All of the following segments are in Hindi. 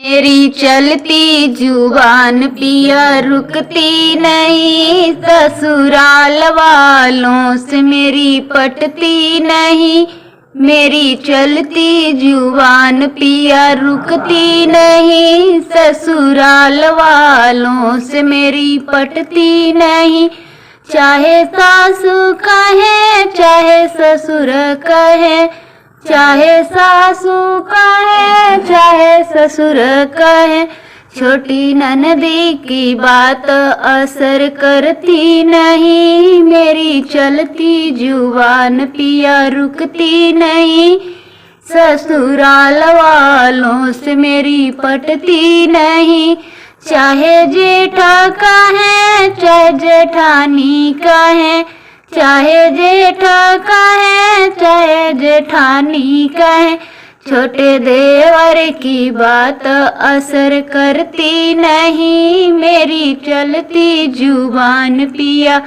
मेरी चलती जुबान पिया रुकती नहीं, ससुराल वालों से मेरी पटती नहीं। मेरी चलती जुबान पिया रुकती नहीं, ससुराल वालों से मेरी पटती नहीं। चाहे सासू कहे चाहे ससुर कहे, चाहे सासू कहे चाहे ससुर कहे, छोटी ननदी की बात असर करती नहीं। मेरी चलती जुबान पिया रुकती नहीं, ससुराल वालों से मेरी पटती नहीं। चाहे जेठा कहे चाहे जेठानी कहे, चाहे जेठा कहे चाहे जेठानी कहे, छोटे देवर की बात असर करती नहीं। मेरी चलती जुबान पिया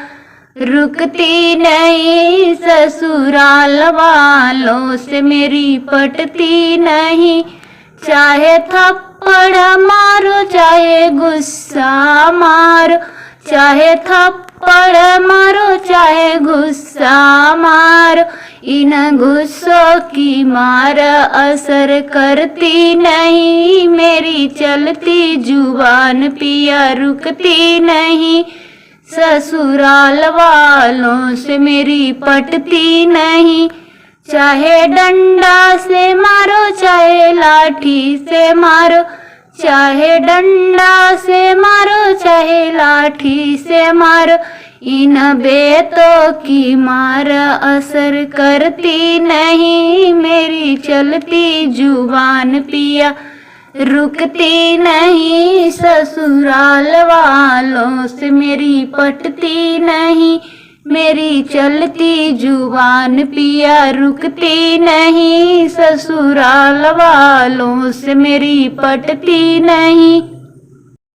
रुकती नहीं, ससुराल वालों से मेरी पटती नहीं। चाहे थप्पड़ मारो चाहे गुस्सा मारो, चाहे थप्पड़ मारो चाहे गुस्सा मारो, इन गुस्सों की मार असर करती नहीं। मेरी चलती जुबान पिया रुकती नहीं, ससुराल वालों से मेरी पटती नहीं। चाहे डंडा से मारो चाहे लाठी से मारो, चाहे डंडा से मारो चाहे लाठी से मारो, इन बेतों की मार असर करती नहीं। मेरी चलती जुबान पिया रुकती नहीं, ससुराल वालों से मेरी पटती नहीं। मेरी चलती जुबान पिया रुकती नहीं, ससुराल वालों से मेरी पटती नहीं।